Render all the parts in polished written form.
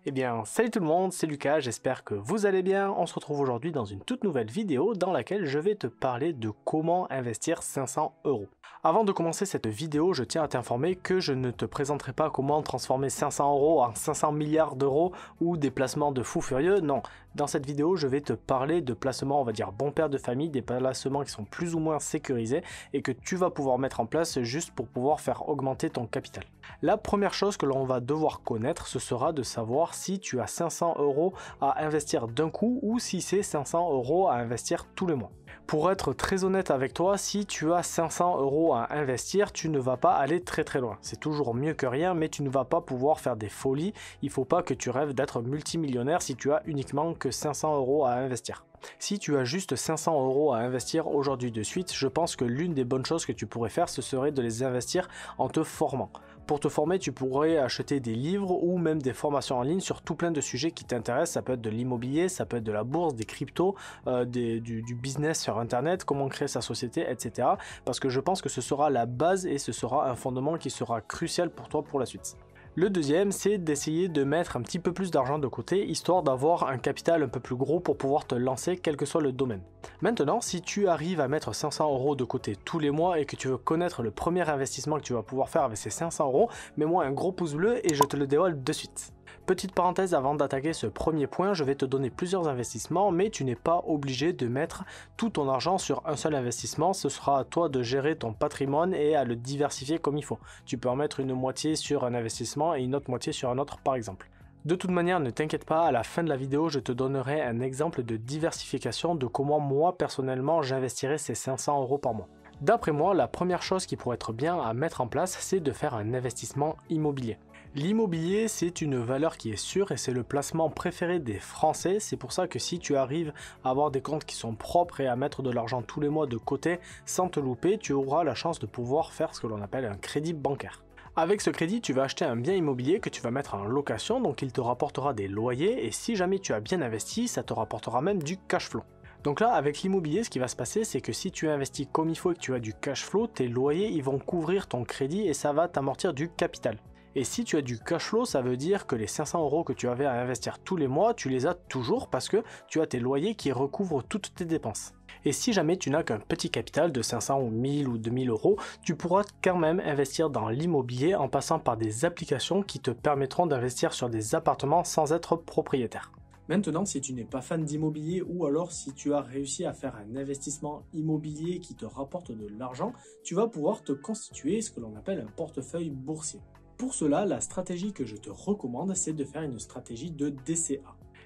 Eh bien, salut tout le monde, c'est Lucas, j'espère que vous allez bien. On se retrouve aujourd'hui dans une toute nouvelle vidéo dans laquelle je vais te parler de comment investir 500 euros. Avant de commencer cette vidéo, je tiens à t'informer que je ne te présenterai pas comment transformer 500 euros en 500 milliards d'euros ou des placements de fous furieux. Non, dans cette vidéo, je vais te parler de placements, on va dire bon père de famille, des placements qui sont plus ou moins sécurisés et que tu vas pouvoir mettre en place juste pour pouvoir faire augmenter ton capital. La première chose que l'on va devoir connaître, ce sera de savoir si tu as 500 euros à investir d'un coup ou si c'est 500 euros à investir tous les mois. Pour être très honnête avec toi, si tu as 500 euros à investir, tu ne vas pas aller très loin. C'est toujours mieux que rien, mais tu ne vas pas pouvoir faire des folies. Il ne faut pas que tu rêves d'être multimillionnaire si tu as uniquement que 500 euros à investir. Si tu as juste 500 euros à investir aujourd'hui de suite, je pense que l'une des bonnes choses que tu pourrais faire, ce serait de les investir en te formant. Pour te former, tu pourrais acheter des livres ou même des formations en ligne sur tout plein de sujets qui t'intéressent. Ça peut être de l'immobilier, ça peut être de la bourse, des cryptos, du business sur internet, comment créer sa société, etc. Parce que je pense que ce sera la base et ce sera un fondement qui sera crucial pour toi pour la suite. Le deuxième, c'est d'essayer de mettre un petit peu plus d'argent de côté, histoire d'avoir un capital un peu plus gros pour pouvoir te lancer, quel que soit le domaine. Maintenant, si tu arrives à mettre 500 euros de côté tous les mois et que tu veux connaître le premier investissement que tu vas pouvoir faire avec ces 500 euros, mets-moi un gros pouce bleu et je te le dévoile de suite. Petite parenthèse avant d'attaquer ce premier point, je vais te donner plusieurs investissements, mais tu n'es pas obligé de mettre tout ton argent sur un seul investissement. Ce sera à toi de gérer ton patrimoine et à le diversifier comme il faut. Tu peux en mettre une moitié sur un investissement et une autre moitié sur un autre par exemple. De toute manière, ne t'inquiète pas, à la fin de la vidéo, je te donnerai un exemple de diversification de comment moi personnellement j'investirai ces 500 euros par mois. D'après moi, la première chose qui pourrait être bien à mettre en place, c'est de faire un investissement immobilier. L'immobilier, c'est une valeur qui est sûre et c'est le placement préféré des Français. C'est pour ça que si tu arrives à avoir des comptes qui sont propres et à mettre de l'argent tous les mois de côté sans te louper, tu auras la chance de pouvoir faire ce que l'on appelle un crédit bancaire. Avec ce crédit, tu vas acheter un bien immobilier que tu vas mettre en location, donc il te rapportera des loyers et si jamais tu as bien investi, ça te rapportera même du cash flow. Donc là, avec l'immobilier, ce qui va se passer, c'est que si tu investis comme il faut et que tu as du cash flow, tes loyers ils vont couvrir ton crédit et ça va t'amortir du capital. Et si tu as du cash flow, ça veut dire que les 500 euros que tu avais à investir tous les mois, tu les as toujours parce que tu as tes loyers qui recouvrent toutes tes dépenses. Et si jamais tu n'as qu'un petit capital de 500 ou 1000 ou 2000 euros, tu pourras quand même investir dans l'immobilier en passant par des applications qui te permettront d'investir sur des appartements sans être propriétaire. Maintenant, si tu n'es pas fan d'immobilier ou alors si tu as réussi à faire un investissement immobilier qui te rapporte de l'argent, tu vas pouvoir te constituer ce que l'on appelle un portefeuille boursier. Pour cela, la stratégie que je te recommande, c'est de faire une stratégie de DCA.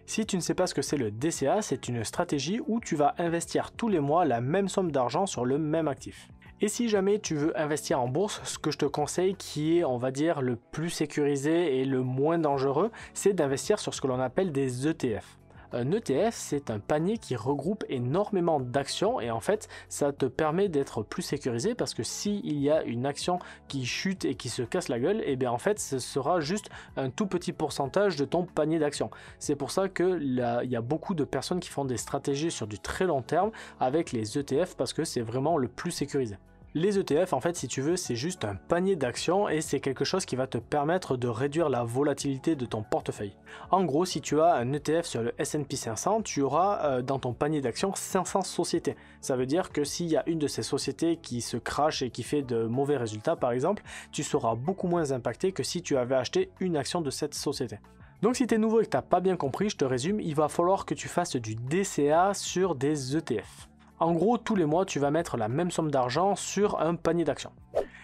Si tu ne sais pas ce que c'est le DCA, c'est une stratégie où tu vas investir tous les mois la même somme d'argent sur le même actif. Et si jamais tu veux investir en bourse, ce que je te conseille qui est, on va dire, le plus sécurisé et le moins dangereux, c'est d'investir sur ce que l'on appelle des ETF. Un ETF, c'est un panier qui regroupe énormément d'actions et en fait, ça te permet d'être plus sécurisé parce que s'il y a une action qui chute et qui se casse la gueule, et bien en fait, ce sera juste un tout petit pourcentage de ton panier d'actions. C'est pour ça que il y a beaucoup de personnes qui font des stratégies sur du très long terme avec les ETF parce que c'est vraiment le plus sécurisé. Les ETF, en fait, si tu veux, c'est juste un panier d'actions et c'est quelque chose qui va te permettre de réduire la volatilité de ton portefeuille. En gros, si tu as un ETF sur le S&P 500, tu auras dans ton panier d'actions 500 sociétés. Ça veut dire que s'il y a une de ces sociétés qui se crache et qui fait de mauvais résultats, par exemple, tu seras beaucoup moins impacté que si tu avais acheté une action de cette société. Donc si tu es nouveau et que tu n'as pas bien compris, je te résume, il va falloir que tu fasses du DCA sur des ETF. En gros, tous les mois, tu vas mettre la même somme d'argent sur un panier d'actions.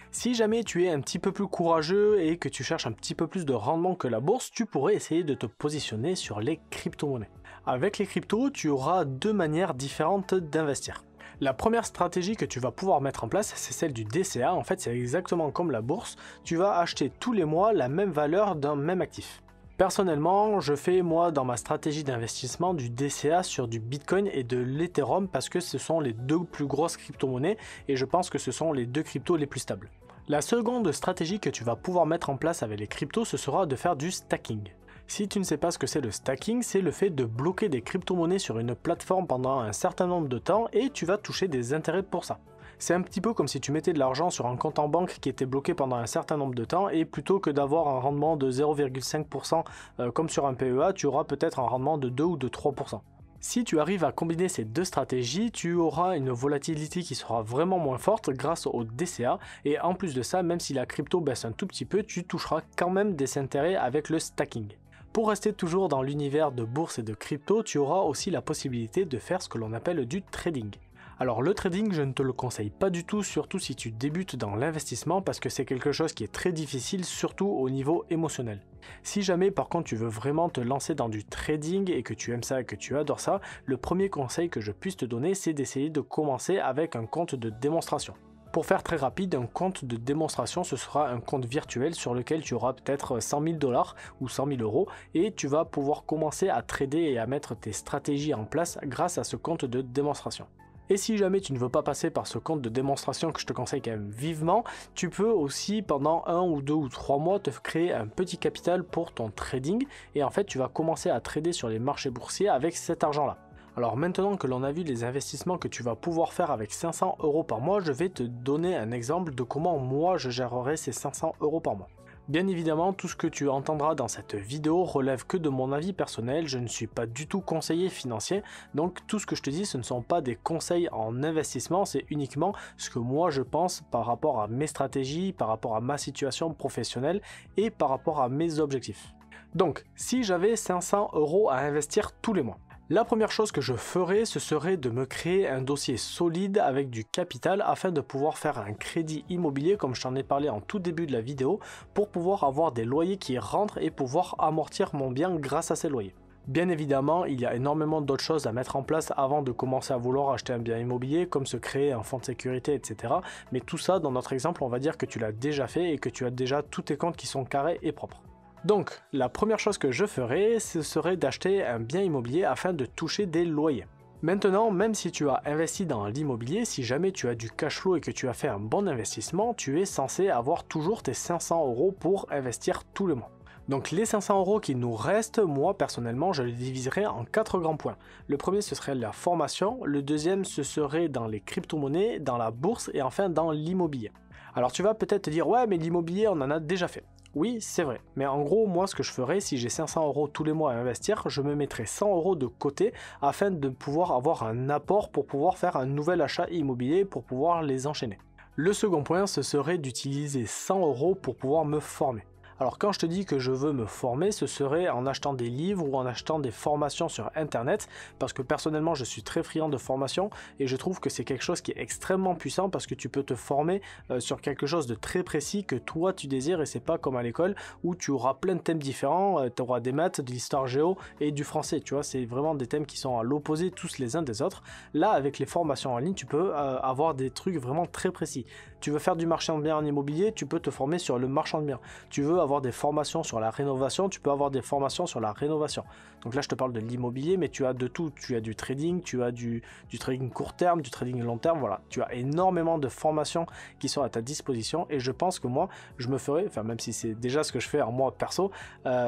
Si jamais tu es un petit peu plus courageux et que tu cherches un petit peu plus de rendement que la bourse, tu pourrais essayer de te positionner sur les crypto-monnaies. Avec les cryptos, tu auras deux manières différentes d'investir. La première stratégie que tu vas pouvoir mettre en place, c'est celle du DCA. En fait, c'est exactement comme la bourse. Tu vas acheter tous les mois la même valeur d'un même actif. Personnellement, je fais moi dans ma stratégie d'investissement du DCA sur du Bitcoin et de l'Ethereum parce que ce sont les deux plus grosses crypto-monnaies et je pense que ce sont les deux cryptos les plus stables. La seconde stratégie que tu vas pouvoir mettre en place avec les cryptos, ce sera de faire du stacking. Si tu ne sais pas ce que c'est le stacking, c'est le fait de bloquer des crypto-monnaies sur une plateforme pendant un certain nombre de temps et tu vas toucher des intérêts pour ça. C'est un petit peu comme si tu mettais de l'argent sur un compte en banque qui était bloqué pendant un certain nombre de temps et plutôt que d'avoir un rendement de 0,5% comme sur un PEA, tu auras peut-être un rendement de 2 ou de 3%. Si tu arrives à combiner ces deux stratégies, tu auras une volatilité qui sera vraiment moins forte grâce au DCA et en plus de ça, même si la crypto baisse un tout petit peu, tu toucheras quand même des intérêts avec le stacking. Pour rester toujours dans l'univers de bourse et de crypto, tu auras aussi la possibilité de faire ce que l'on appelle du trading. Alors le trading, je ne te le conseille pas du tout, surtout si tu débutes dans l'investissement parce que c'est quelque chose qui est très difficile, surtout au niveau émotionnel. Si jamais par contre tu veux vraiment te lancer dans du trading et que tu aimes ça et que tu adores ça, le premier conseil que je puisse te donner, c'est d'essayer de commencer avec un compte de démonstration. Pour faire très rapide, un compte de démonstration, ce sera un compte virtuel sur lequel tu auras peut-être 100 000 $ ou 100 000 € et tu vas pouvoir commencer à trader et à mettre tes stratégies en place grâce à ce compte de démonstration. Et si jamais tu ne veux pas passer par ce compte de démonstration que je te conseille quand même vivement, tu peux aussi pendant 1 ou 2 ou 3 mois te créer un petit capital pour ton trading et en fait tu vas commencer à trader sur les marchés boursiers avec cet argent-là. Alors maintenant que l'on a vu les investissements que tu vas pouvoir faire avec 500 € par mois, je vais te donner un exemple de comment moi je gérerai ces 500 € par mois. Bien évidemment, tout ce que tu entendras dans cette vidéo relève que de mon avis personnel, je ne suis pas du tout conseiller financier, donc tout ce que je te dis ce ne sont pas des conseils en investissement, c'est uniquement ce que moi je pense par rapport à mes stratégies, par rapport à ma situation professionnelle et par rapport à mes objectifs. Donc, si j'avais 500 € à investir tous les mois, la première chose que je ferais, ce serait de me créer un dossier solide avec du capital afin de pouvoir faire un crédit immobilier comme je t'en ai parlé en tout début de la vidéo pour pouvoir avoir des loyers qui rentrent et pouvoir amortir mon bien grâce à ces loyers. Bien évidemment, il y a énormément d'autres choses à mettre en place avant de commencer à vouloir acheter un bien immobilier, comme se créer un fonds de sécurité, etc. Mais tout ça, dans notre exemple, on va dire que tu l'as déjà fait et que tu as déjà tous tes comptes qui sont carrés et propres. Donc, la première chose que je ferais, ce serait d'acheter un bien immobilier afin de toucher des loyers. Maintenant, même si tu as investi dans l'immobilier, si jamais tu as du cash flow et que tu as fait un bon investissement, tu es censé avoir toujours tes 500 € pour investir tous les mois. Donc les 500 € qui nous restent, moi personnellement, je les diviserai en 4 grands points. Le premier, ce serait la formation, le deuxième, ce serait dans les crypto-monnaies, dans la bourse et enfin dans l'immobilier. Alors tu vas peut-être te dire, ouais mais l'immobilier on en a déjà fait. Oui, c'est vrai, mais en gros, moi ce que je ferais, si j'ai 500 € tous les mois à investir, je me mettrais 100 € de côté afin de pouvoir avoir un apport pour pouvoir faire un nouvel achat immobilier pour pouvoir les enchaîner. Le second point, ce serait d'utiliser 100 € pour pouvoir me former. Alors quand je te dis que je veux me former, ce serait en achetant des livres ou en achetant des formations sur internet, parce que personnellement je suis très friand de formation et je trouve que c'est quelque chose qui est extrêmement puissant parce que tu peux te former sur quelque chose de très précis que toi tu désires et c'est pas comme à l'école où tu auras plein de thèmes différents, tu auras des maths, de l'histoire géo et du français, tu vois, c'est vraiment des thèmes qui sont à l'opposé tous les uns des autres. Là avec les formations en ligne, tu peux avoir des trucs vraiment très précis. Tu veux faire du marchand de biens en immobilier, tu peux te former sur le marchand de biens. Tu veux avoir des formations sur la rénovation, tu peux avoir des formations sur la rénovation. Donc là, je te parle de l'immobilier, mais tu as de tout. Tu as du trading, tu as du trading court terme, du trading long terme, voilà. Tu as énormément de formations qui sont à ta disposition et je pense que moi, je me ferai, enfin même si c'est déjà ce que je fais en moi perso,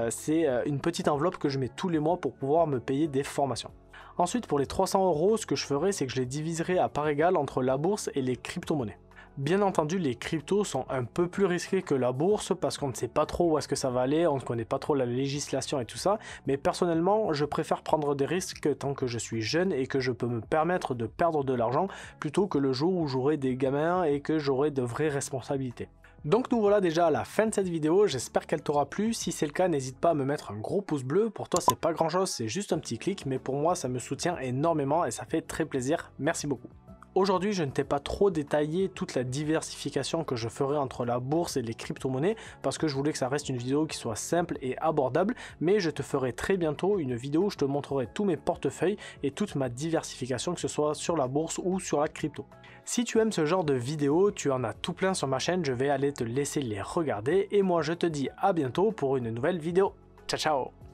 c'est une petite enveloppe que je mets tous les mois pour pouvoir me payer des formations. Ensuite, pour les 300 €, ce que je ferai, c'est que je les diviserai à part égale entre la bourse et les crypto-monnaies. Bien entendu, les cryptos sont un peu plus risqués que la bourse parce qu'on ne sait pas trop où est-ce que ça va aller, on ne connaît pas trop la législation et tout ça, mais personnellement, je préfère prendre des risques tant que je suis jeune et que je peux me permettre de perdre de l'argent plutôt que le jour où j'aurai des gamins et que j'aurai de vraies responsabilités. Donc nous voilà déjà à la fin de cette vidéo, j'espère qu'elle t'aura plu. Si c'est le cas, n'hésite pas à me mettre un gros pouce bleu. Pour toi, c'est pas grand chose, c'est juste un petit clic, mais pour moi, ça me soutient énormément et ça fait très plaisir. Merci beaucoup. Aujourd'hui, je ne t'ai pas trop détaillé toute la diversification que je ferai entre la bourse et les crypto-monnaies parce que je voulais que ça reste une vidéo qui soit simple et abordable, mais je te ferai très bientôt une vidéo où je te montrerai tous mes portefeuilles et toute ma diversification, que ce soit sur la bourse ou sur la crypto. Si tu aimes ce genre de vidéos, tu en as tout plein sur ma chaîne, je vais aller te laisser les regarder et moi je te dis à bientôt pour une nouvelle vidéo. Ciao ciao!